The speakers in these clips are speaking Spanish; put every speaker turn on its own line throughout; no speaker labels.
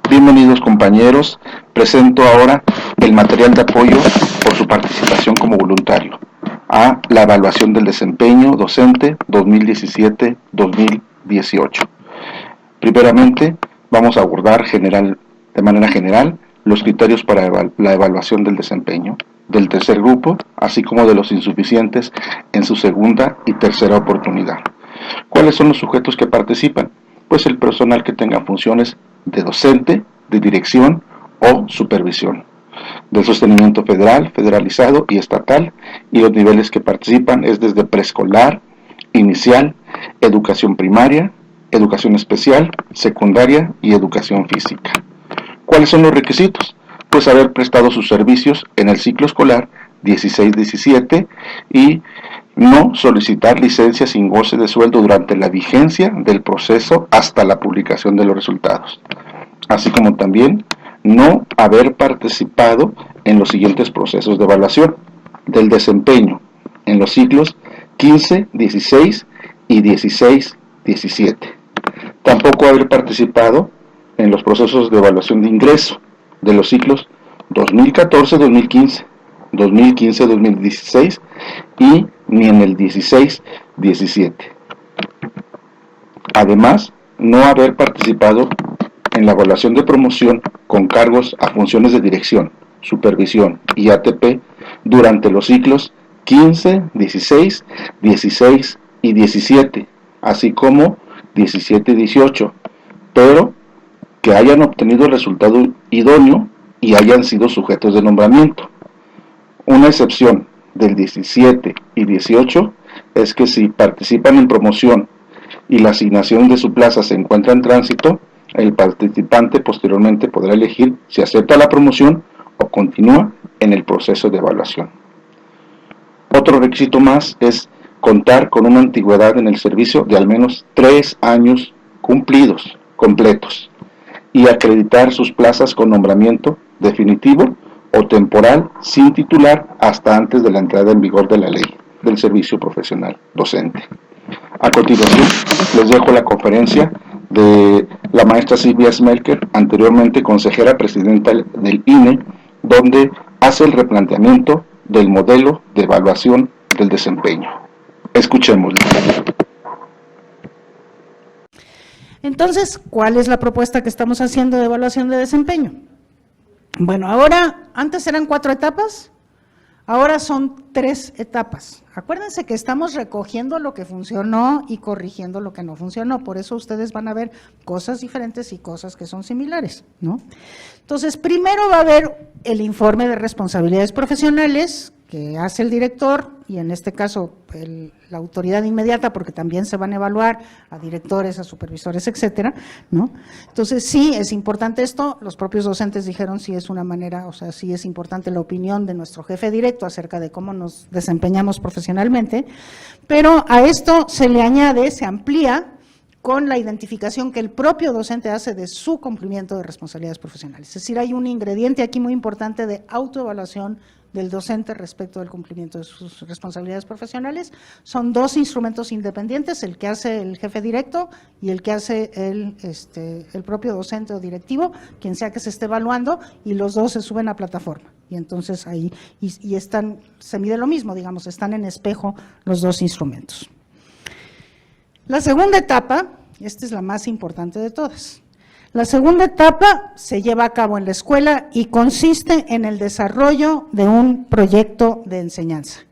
Bienvenidos compañeros, presento ahora el material de apoyo por su participación como voluntario a la evaluación del desempeño docente 2017-2018. Primeramente, vamos a abordar de manera general los criterios para la evaluación del desempeño del tercer grupo, así como de los insuficientes en su segunda y tercera oportunidad. ¿Cuáles son los sujetos que participan? Pues el personal que tenga funciones de docente, de dirección o supervisión, del sostenimiento federal, federalizado y estatal, y los niveles que participan es desde preescolar, inicial, educación primaria, educación especial, secundaria y educación física. ¿Cuáles son los requisitos? Pues haber prestado sus servicios en el ciclo escolar 16-17 y no solicitar licencia sin goce de sueldo durante la vigencia del proceso hasta la publicación de los resultados, así como también no haber participado en los siguientes procesos de evaluación del desempeño en los ciclos 15-16 y 16-17. Tampoco haber participado en los procesos de evaluación de ingreso de los ciclos 2014-2015, 2015-2016 y ni en el 16-17. Además, no haber participado en la evaluación de promoción con cargos a funciones de dirección, supervisión y ATP durante los ciclos 15, 16, 16 y 17, así como 17 y 18, pero que hayan obtenido el resultado idóneo y hayan sido sujetos de nombramiento. Una excepción del 17 y 18 es que si participan en promoción y la asignación de su plaza se encuentra en tránsito, el participante posteriormente podrá elegir si acepta la promoción o continúa en el proceso de evaluación. Otro requisito más es contar con una antigüedad en el servicio de al menos 3 años completos, y acreditar sus plazas con nombramiento definitivo o temporal sin titular hasta antes de la entrada en vigor de la ley del servicio profesional docente. A continuación, les dejo la conferencia de la maestra Silvia Smelker, anteriormente consejera presidenta del INE, donde hace el replanteamiento del modelo de evaluación del desempeño. Escuchémosla.
Entonces, ¿cuál es la propuesta que estamos haciendo de evaluación de desempeño? Bueno, ahora, antes eran 4 etapas, ahora son 3 etapas. Acuérdense que estamos recogiendo lo que funcionó y corrigiendo lo que no funcionó, por eso ustedes van a ver cosas diferentes y cosas que son similares, ¿no? Entonces, primero va a haber el informe de responsabilidades profesionales que hace el director, y en este caso la autoridad inmediata, porque también se van a evaluar a directores, a supervisores, etcétera, ¿no? Entonces, sí, es importante esto, los propios docentes dijeron sí es una manera, o sea, sí es importante la opinión de nuestro jefe directo acerca de cómo nos desempeñamos profesionalmente, pero a esto se le añade, se amplía con la identificación que el propio docente hace de su cumplimiento de responsabilidades profesionales. Es decir, hay un ingrediente aquí muy importante de autoevaluación del docente respecto del cumplimiento de sus responsabilidades profesionales. Son 2 instrumentos independientes, el que hace el jefe directo y el que hace el propio docente o directivo, quien sea que se esté evaluando, y los 2 se suben a plataforma. Y entonces ahí, se mide lo mismo, digamos, están en espejo los 2 instrumentos. La segunda etapa, esta es la más importante de todas. La segunda etapa se lleva a cabo en la escuela y consiste en el desarrollo de un proyecto de enseñanza.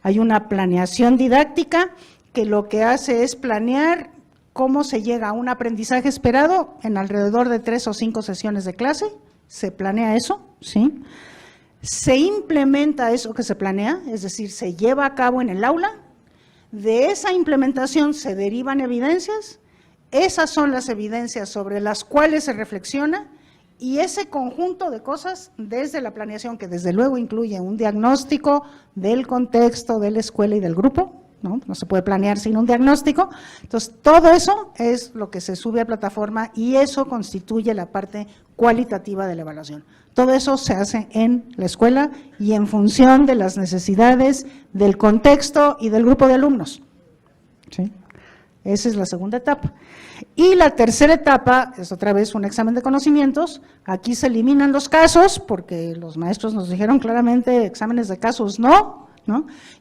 Hay una planeación didáctica que lo que hace es planear cómo se llega a un aprendizaje esperado en alrededor de 3 o 5 sesiones de clase, se planea eso, ¿sí? Se implementa eso que se planea, es decir, se lleva a cabo en el aula, de esa implementación se derivan evidencias. Esas son las evidencias sobre las cuales se reflexiona, y ese conjunto de cosas desde la planeación, que desde luego incluye un diagnóstico del contexto de la escuela y del grupo, ¿no? No se puede planear sin un diagnóstico. Entonces, todo eso es lo que se sube a plataforma y eso constituye la parte cualitativa de la evaluación. Todo eso se hace en la escuela y en función de las necesidades del contexto y del grupo de alumnos, ¿sí? Esa es la segunda etapa. Y la tercera etapa es otra vez un examen de conocimientos. Aquí se eliminan los casos, porque los maestros nos dijeron claramente exámenes de casos no,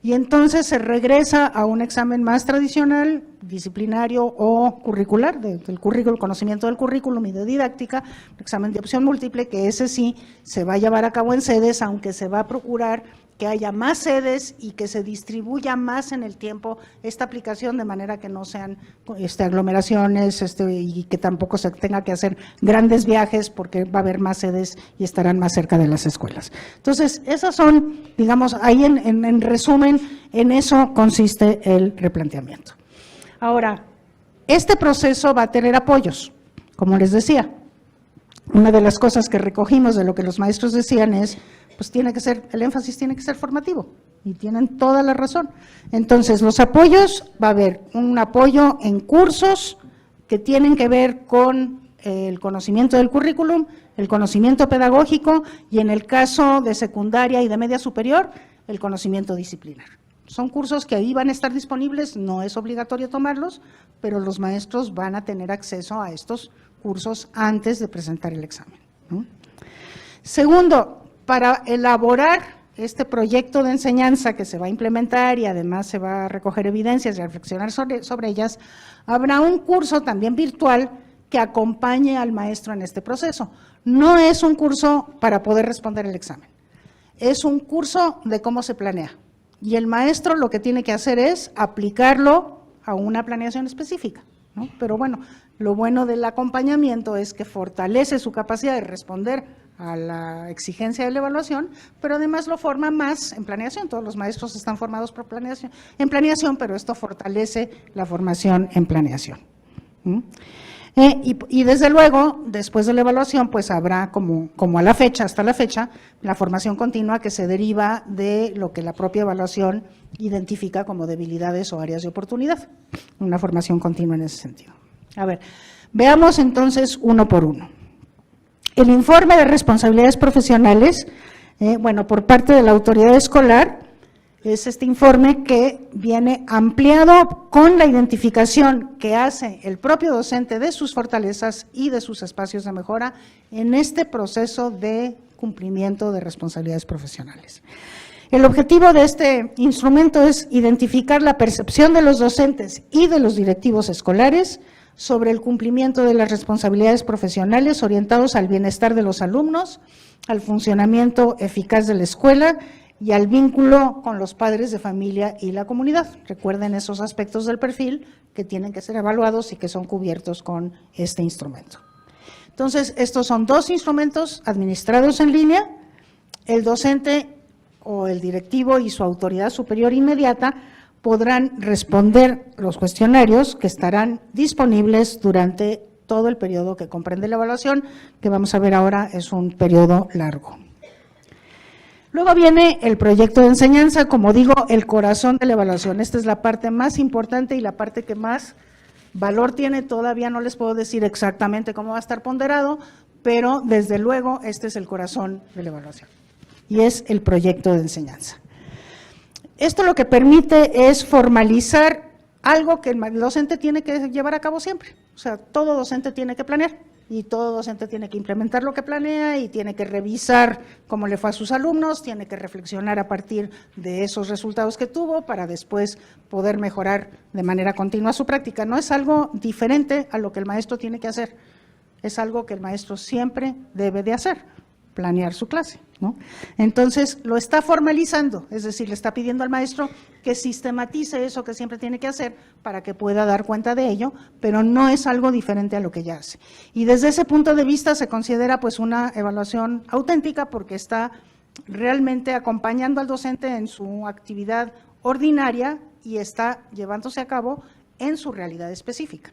y entonces se regresa a un examen más tradicional, disciplinario o curricular, del currículum, conocimiento del currículum y de didáctica, examen de opción múltiple, que ese sí se va a llevar a cabo en sedes, aunque se va a procurar que haya más sedes y que se distribuya más en el tiempo esta aplicación, de manera que no sean aglomeraciones y que tampoco se tenga que hacer grandes viajes, porque va a haber más sedes y estarán más cerca de las escuelas. Entonces, esas son, digamos, ahí en resumen, en eso consiste el replanteamiento. Ahora, este proceso va a tener apoyos, como les decía. Una de las cosas que recogimos de lo que los maestros decían es, pues el énfasis tiene que ser formativo, y tienen toda la razón. Entonces, los apoyos, va a haber un apoyo en cursos que tienen que ver con el conocimiento del currículum, el conocimiento pedagógico, y en el caso de secundaria y de media superior, el conocimiento disciplinar. Son cursos que ahí van a estar disponibles, no es obligatorio tomarlos, pero los maestros van a tener acceso a estos cursos antes de presentar el examen, ¿no? Segundo, para elaborar este proyecto de enseñanza que se va a implementar y además se va a recoger evidencias y reflexionar sobre ellas, habrá un curso también virtual que acompañe al maestro en este proceso. No es un curso para poder responder el examen, es un curso de cómo se planea. Y el maestro lo que tiene que hacer es aplicarlo a una planeación específica, ¿no? Pero bueno, lo bueno del acompañamiento es que fortalece su capacidad de responder a la exigencia de la evaluación, pero además lo forma más en planeación. Todos los maestros están formados por en planeación, pero esto fortalece la formación en planeación. Y desde luego, después de la evaluación, pues habrá como a la fecha, hasta la fecha, la formación continua que se deriva de lo que la propia evaluación identifica como debilidades o áreas de oportunidad. Una formación continua en ese sentido. A ver, veamos entonces uno por uno. El informe de responsabilidades profesionales, por parte de la autoridad escolar, es este informe que viene ampliado con la identificación que hace el propio docente de sus fortalezas y de sus espacios de mejora en este proceso de cumplimiento de responsabilidades profesionales. El objetivo de este instrumento es identificar la percepción de los docentes y de los directivos escolares sobre el cumplimiento de las responsabilidades profesionales orientados al bienestar de los alumnos, al funcionamiento eficaz de la escuela y al vínculo con los padres de familia y la comunidad. Recuerden esos aspectos del perfil que tienen que ser evaluados y que son cubiertos con este instrumento. Entonces, estos son dos instrumentos administrados en línea. El docente o el directivo y su autoridad superior inmediata podrán responder los cuestionarios que estarán disponibles durante todo el periodo que comprende la evaluación, que vamos a ver ahora es un periodo largo. Luego viene el proyecto de enseñanza, como digo, el corazón de la evaluación. Esta es la parte más importante y la parte que más valor tiene. Todavía no les puedo decir exactamente cómo va a estar ponderado, pero desde luego este es el corazón de la evaluación y es el proyecto de enseñanza. Esto lo que permite es formalizar algo que el docente tiene que llevar a cabo siempre. O sea, todo docente tiene que planear y todo docente tiene que implementar lo que planea y tiene que revisar cómo le fue a sus alumnos, tiene que reflexionar a partir de esos resultados que tuvo para después poder mejorar de manera continua su práctica. No es algo diferente a lo que el maestro tiene que hacer, es algo que el maestro siempre debe de hacer, planear su clase, ¿no? Entonces, lo está formalizando, es decir, le está pidiendo al maestro que sistematice eso que siempre tiene que hacer para que pueda dar cuenta de ello, pero no es algo diferente a lo que ya hace. Y desde ese punto de vista se considera pues una evaluación auténtica porque está realmente acompañando al docente en su actividad ordinaria y está llevándose a cabo en su realidad específica.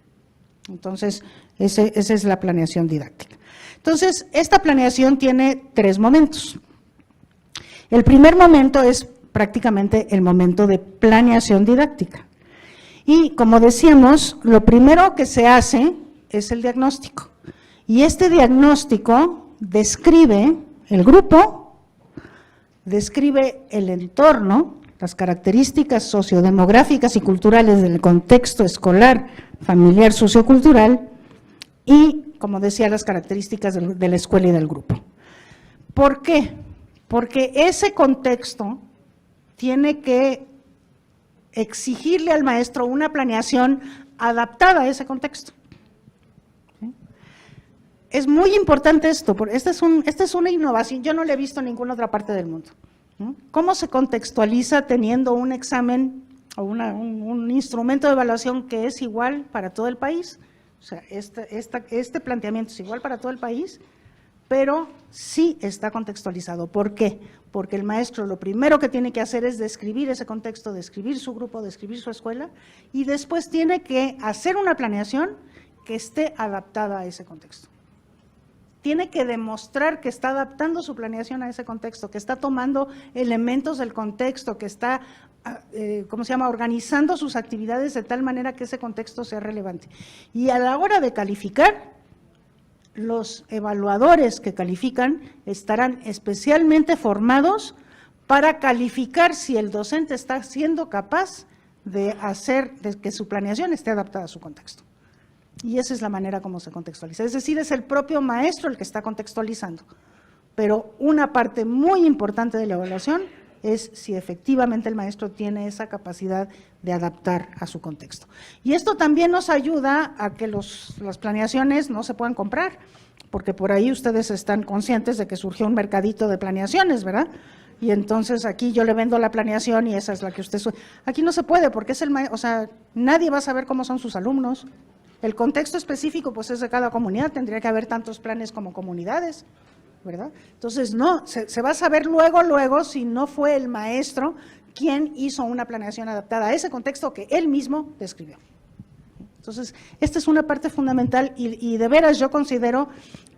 Entonces, esa es la planeación didáctica. Entonces, esta planeación tiene 3 momentos. El primer momento es prácticamente el momento de planeación didáctica. Y como decíamos, lo primero que se hace es el diagnóstico. Y este diagnóstico describe el grupo, describe el entorno las características sociodemográficas y culturales del contexto escolar, familiar, sociocultural y, como decía, las características de la escuela y del grupo. ¿Por qué? Porque ese contexto tiene que exigirle al maestro una planeación adaptada a ese contexto. ¿Sí? Es muy importante esto, porque esta es una innovación, yo no la he visto en ninguna otra parte del mundo. ¿No? ¿Cómo se contextualiza teniendo un examen o un instrumento de evaluación que es igual para todo el país? O sea, este planteamiento es igual para todo el país, pero sí está contextualizado. ¿Por qué? Porque el maestro lo primero que tiene que hacer es describir ese contexto, describir su grupo, describir su escuela, y después tiene que hacer una planeación que esté adaptada a ese contexto. Tiene que demostrar que está adaptando su planeación a ese contexto, que está tomando elementos del contexto, que está, organizando sus actividades de tal manera que ese contexto sea relevante. Y a la hora de calificar, los evaluadores que califican estarán especialmente formados para calificar si el docente está siendo capaz de que su planeación esté adaptada a su contexto. Y esa es la manera como se contextualiza. Es decir, es el propio maestro el que está contextualizando. Pero una parte muy importante de la evaluación es si efectivamente el maestro tiene esa capacidad de adaptar a su contexto. Y esto también nos ayuda a que las planeaciones no se puedan comprar, porque por ahí ustedes están conscientes de que surgió un mercadito de planeaciones, ¿verdad? Y entonces aquí yo le vendo la planeación y esa es la que usted… Aquí no se puede porque nadie va a saber cómo son sus alumnos. El contexto específico pues es de cada comunidad, tendría que haber tantos planes como comunidades, ¿verdad? Entonces, no, se va a saber luego, si no fue el maestro quien hizo una planeación adaptada a ese contexto que él mismo describió. Entonces, esta es una parte fundamental y de veras yo considero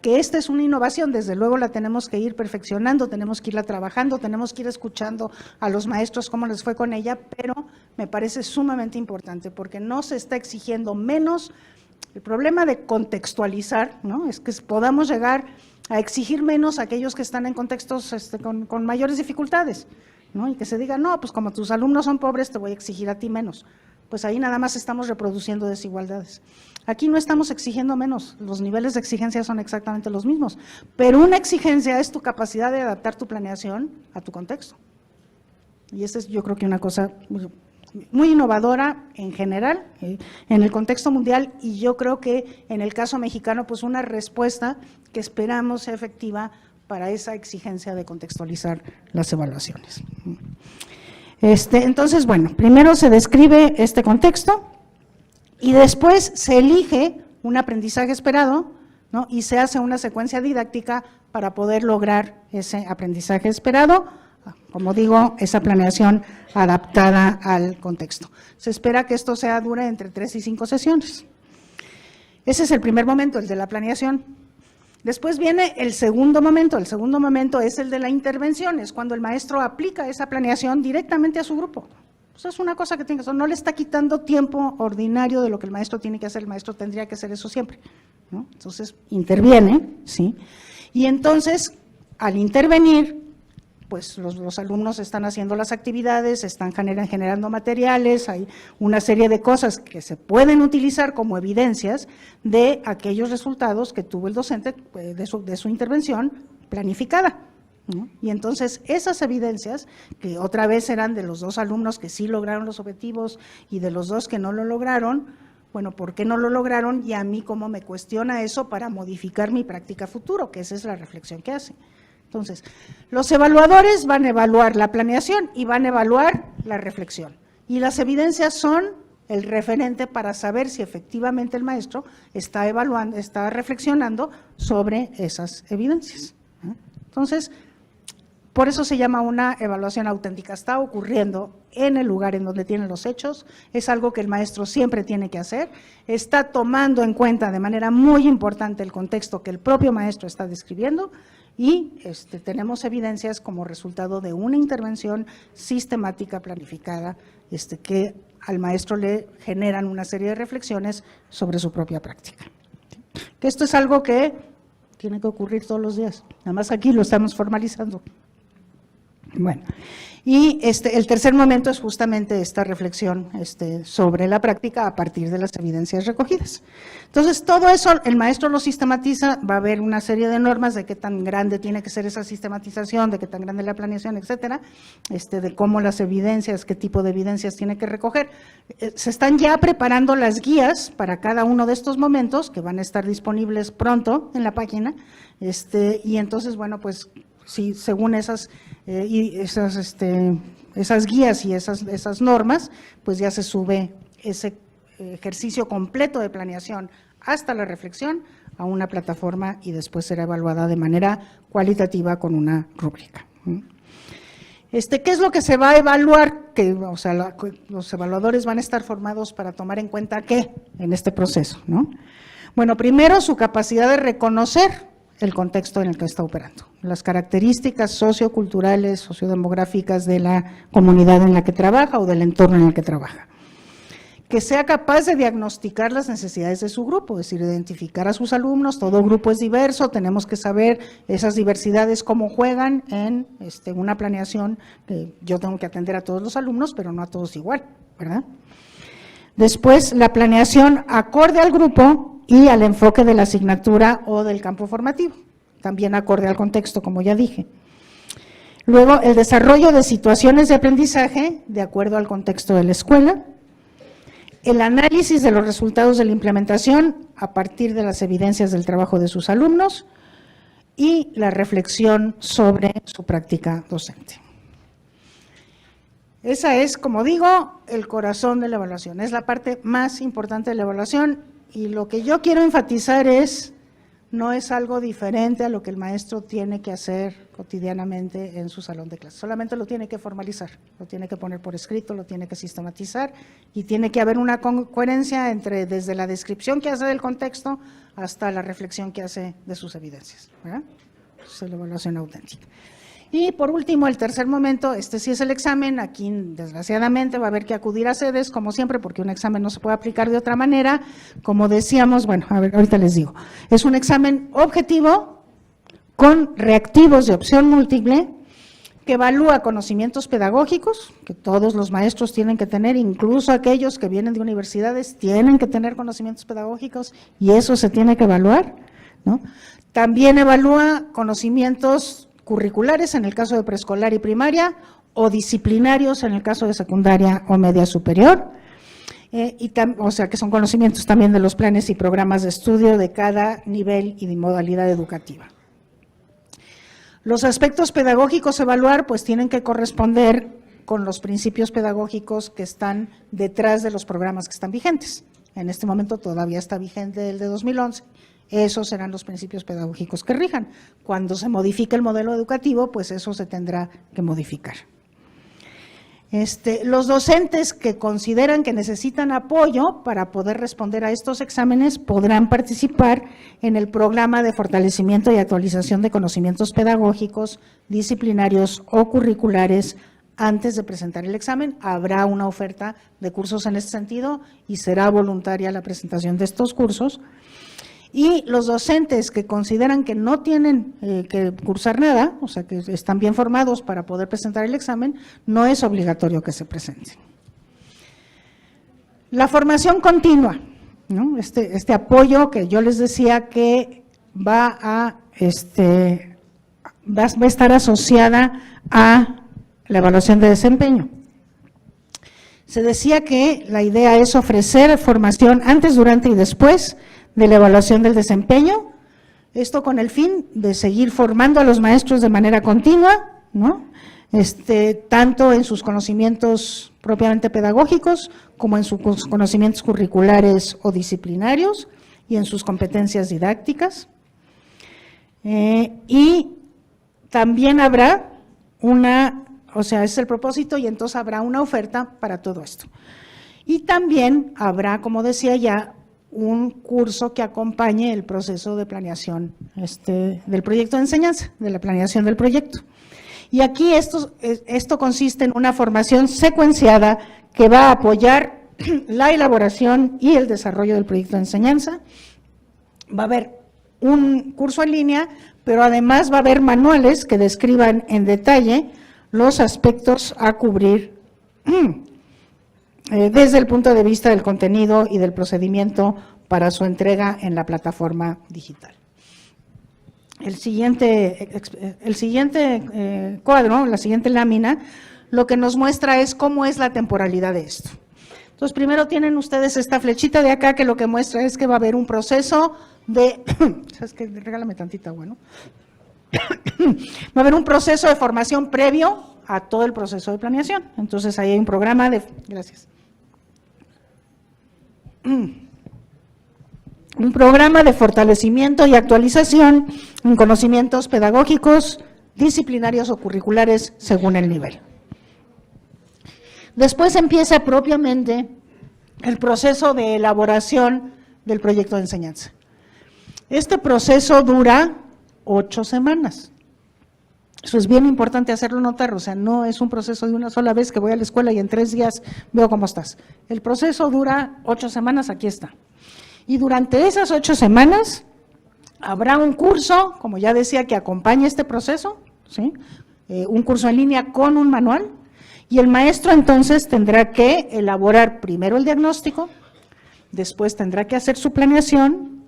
que esta es una innovación, desde luego la tenemos que ir perfeccionando, tenemos que irla trabajando, tenemos que ir escuchando a los maestros cómo les fue con ella, pero me parece sumamente importante porque no se está exigiendo menos. El problema de contextualizar, ¿no?, es que podamos llegar a exigir menos a aquellos que están en contextos con mayores dificultades, ¿no? Y que se diga, no, pues como tus alumnos son pobres, te voy a exigir a ti menos. Pues ahí nada más estamos reproduciendo desigualdades. Aquí no estamos exigiendo menos, los niveles de exigencia son exactamente los mismos, pero una exigencia es tu capacidad de adaptar tu planeación a tu contexto. Y esa es, yo creo que una cosa muy innovadora en general, en el contexto mundial, y yo creo que en el caso mexicano, pues una respuesta que esperamos sea efectiva para esa exigencia de contextualizar las evaluaciones. Entonces, bueno, primero se describe este contexto y después se elige un aprendizaje esperado, ¿no?, y se hace una secuencia didáctica para poder lograr ese aprendizaje esperado, como digo, esa planeación adaptada al contexto. Se espera que esto dure entre 3 y 5 sesiones. Ese es el primer momento, el de la planeación. Después viene el segundo momento es el de la intervención, es cuando el maestro aplica esa planeación directamente a su grupo. Eso es una cosa que tiene que hacer, no le está quitando tiempo ordinario de lo que el maestro tiene que hacer, el maestro tendría que hacer eso siempre, ¿no? Entonces, interviene, ¿sí? Y entonces, al intervenir, pues los alumnos están haciendo las actividades, están generando materiales, hay una serie de cosas que se pueden utilizar como evidencias de aquellos resultados que tuvo el docente de su intervención planificada, ¿no? Y entonces esas evidencias, que otra vez eran de los 2 alumnos que sí lograron los objetivos y de los 2 que no lo lograron, bueno, ¿por qué no lo lograron? Y a mí cómo me cuestiona eso para modificar mi práctica futuro, que esa es la reflexión que hace. Entonces, los evaluadores van a evaluar la planeación y van a evaluar la reflexión. Y las evidencias son el referente para saber si efectivamente el maestro está evaluando, está reflexionando sobre esas evidencias, ¿no? Entonces, por eso se llama una evaluación auténtica. Está ocurriendo en el lugar en donde tienen los hechos, es algo que el maestro siempre tiene que hacer, está tomando en cuenta de manera muy importante el contexto que el propio maestro está describiendo, y tenemos evidencias como resultado de una intervención sistemática, planificada, que al maestro le generan una serie de reflexiones sobre su propia práctica. Que esto es algo que tiene que ocurrir todos los días, nada más aquí lo estamos formalizando. Bueno, y el tercer momento es justamente esta reflexión sobre la práctica a partir de las evidencias recogidas. Entonces, todo eso el maestro lo sistematiza, va a haber una serie de normas de qué tan grande tiene que ser esa sistematización, de qué tan grande la planeación, etcétera, de cómo las evidencias, qué tipo de evidencias tiene que recoger. Se están ya preparando las guías para cada uno de estos momentos, que van a estar disponibles pronto en la página, y entonces, bueno, pues, sí, según esas guías y esas normas, pues ya se sube ese ejercicio completo de planeación hasta la reflexión a una plataforma y después será evaluada de manera cualitativa con una rúbrica. ¿Qué es lo que se va a evaluar? Los evaluadores van a estar formados para tomar en cuenta ¿qué? En este proceso, ¿no? Bueno, primero su capacidad de reconocer el contexto en el que está operando, las características socioculturales, sociodemográficas de la comunidad en la que trabaja o del entorno en el que trabaja. Que sea capaz de diagnosticar las necesidades de su grupo, es decir, identificar a sus alumnos, todo grupo es diverso, tenemos que saber esas diversidades cómo juegan en una planeación, yo tengo que atender a todos los alumnos, pero no a todos igual, ¿verdad? Después, la planeación acorde al grupo y al enfoque de la asignatura o del campo formativo, también acorde al contexto, como ya dije. Luego, el desarrollo de situaciones de aprendizaje de acuerdo al contexto de la escuela, el análisis de los resultados de la implementación a partir de las evidencias del trabajo de sus alumnos y la reflexión sobre su práctica docente. Esa es, como digo, el corazón de la evaluación, es la parte más importante de la evaluación y lo que yo quiero enfatizar no es algo diferente a lo que el maestro tiene que hacer cotidianamente en su salón de clases, solamente lo tiene que formalizar, lo tiene que poner por escrito, lo tiene que sistematizar y tiene que haber una coherencia desde la descripción que hace del contexto hasta la reflexión que hace de sus evidencias, ¿verdad? Esa es la evaluación auténtica. Y por último, el tercer momento, sí es el examen, aquí desgraciadamente va a haber que acudir a sedes, como siempre, porque un examen no se puede aplicar de otra manera, como decíamos, bueno, a ver, ahorita les digo, es un examen objetivo con reactivos de opción múltiple, que evalúa conocimientos pedagógicos, que todos los maestros tienen que tener, incluso aquellos que vienen de universidades, tienen que tener conocimientos pedagógicos, y eso se tiene que evaluar, ¿no? También evalúa conocimientos curriculares en el caso de preescolar y primaria o disciplinarios en el caso de secundaria o media superior, o sea que son conocimientos también de los planes y programas de estudio de cada nivel y de modalidad educativa. Los aspectos pedagógicos a evaluar pues tienen que corresponder con los principios pedagógicos que están detrás de los programas que están vigentes. En este momento todavía está vigente el de 2011. Esos serán los principios pedagógicos que rijan. Cuando se modifique el modelo educativo, pues eso se tendrá que modificar. Los docentes que consideran que necesitan apoyo para poder responder a estos exámenes podrán participar en el programa de fortalecimiento y actualización de conocimientos pedagógicos, disciplinarios o curriculares. Antes de presentar el examen, habrá una oferta de cursos en este sentido y será voluntaria la presentación de estos cursos. Y los docentes que consideran que no tienen que cursar nada, o sea que están bien formados para poder presentar el examen, no es obligatorio que se presenten. La formación continua, ¿no? Este apoyo que yo les decía que va a estar asociada a la evaluación de desempeño. Se decía que la idea es ofrecer formación antes, durante y después de la evaluación del desempeño, esto con el fin de seguir formando a los maestros de manera continua, ¿no? Tanto en sus conocimientos propiamente pedagógicos como en sus conocimientos curriculares o disciplinarios y en sus competencias didácticas. Y también habrá ese es el propósito y entonces habrá una oferta para todo esto. Y también habrá, como decía ya, un curso que acompañe el proceso de planeación del proyecto de enseñanza, de la planeación del proyecto. Y aquí esto consiste en una formación secuenciada que va a apoyar la elaboración y el desarrollo del proyecto de enseñanza. Va a haber un curso en línea, pero además va a haber manuales que describan en detalle los aspectos a cubrir desde el punto de vista del contenido y del procedimiento para su entrega en la plataforma digital. El siguiente cuadro, la siguiente lámina, lo que nos muestra es cómo es la temporalidad de esto. Entonces, primero tienen ustedes esta flechita de acá que lo que muestra es que va a haber un proceso de, ¿sabes qué? Regálame tantita agua, ¿no? Va a haber un proceso de formación previo a todo el proceso de planeación. Entonces, ahí hay un programa de, gracias. Un programa de fortalecimiento y actualización en conocimientos pedagógicos, disciplinarios o curriculares según el nivel. Después empieza propiamente el proceso de elaboración del proyecto de enseñanza. Este proceso dura 8 semanas. Eso es bien importante hacerlo notar, o sea, no es un proceso de una sola vez que voy a la escuela y en 3 días veo cómo estás. El proceso dura 8 semanas, aquí está. Y durante esas 8 semanas habrá un curso, como ya decía, que acompaña este proceso, ¿sí? Un curso en línea con un manual, y el maestro entonces tendrá que elaborar primero el diagnóstico, después tendrá que hacer su planeación,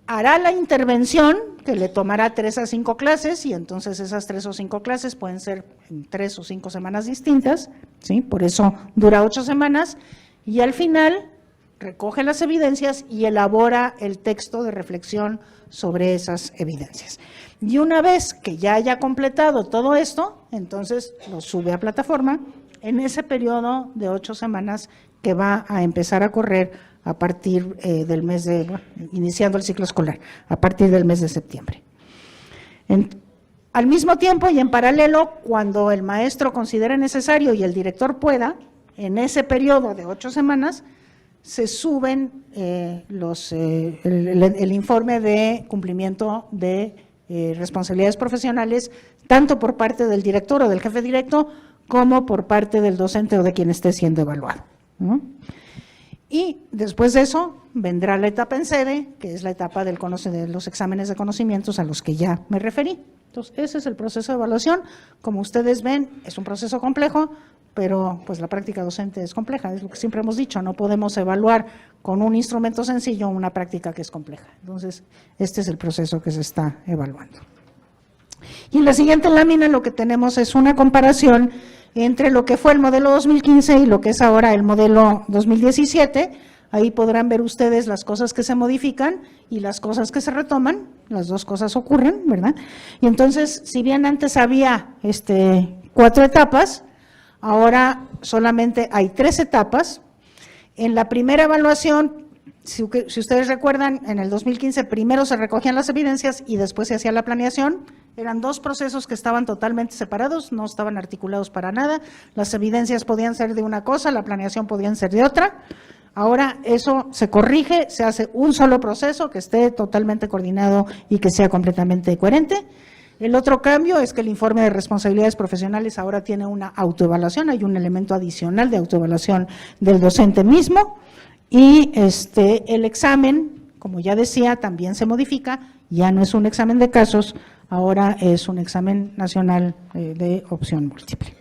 hará la intervención, que le tomará 3 a 5 clases, y entonces esas 3 o 5 clases pueden ser en 3 o 5 semanas distintas, ¿sí? Por eso dura 8 semanas, y al final recoge las evidencias y elabora el texto de reflexión sobre esas evidencias. Y una vez que ya haya completado todo esto, entonces lo sube a plataforma en ese periodo de 8 semanas que va a empezar a correr a partir del mes de, bueno, iniciando el ciclo escolar, a partir del mes de septiembre. Al mismo tiempo y en paralelo, cuando el maestro considere necesario y el director pueda, en ese periodo de 8 semanas, se suben el informe de cumplimiento de responsabilidades profesionales, tanto por parte del director o del jefe directo, como por parte del docente o de quien esté siendo evaluado, ¿no? Y después de eso vendrá la etapa en sede, que es la etapa de los exámenes de conocimientos a los que ya me referí. Entonces, ese es el proceso de evaluación. Como ustedes ven, es un proceso complejo, pero pues la práctica docente es compleja, es lo que siempre hemos dicho, no podemos evaluar con un instrumento sencillo una práctica que es compleja. Entonces, este es el proceso que se está evaluando. Y en la siguiente lámina lo que tenemos es una comparación entre lo que fue el modelo 2015 y lo que es ahora el modelo 2017. Ahí podrán ver ustedes las cosas que se modifican y las cosas que se retoman, las dos cosas ocurren, ¿verdad? Y entonces, si bien antes había 4 etapas, ahora solamente hay 3 etapas. En la primera evaluación, si ustedes recuerdan, en el 2015 primero se recogían las evidencias y después se hacía la planeación. Eran 2 procesos que estaban totalmente separados, no estaban articulados para nada. Las evidencias podían ser de una cosa, la planeación podían ser de otra. Ahora eso se corrige, se hace un solo proceso que esté totalmente coordinado y que sea completamente coherente. El otro cambio es que el informe de responsabilidades profesionales ahora tiene una autoevaluación, hay un elemento adicional de autoevaluación del docente mismo, y el examen, como ya decía, también se modifica, ya no es un examen de casos, ahora es un examen nacional de opción múltiple.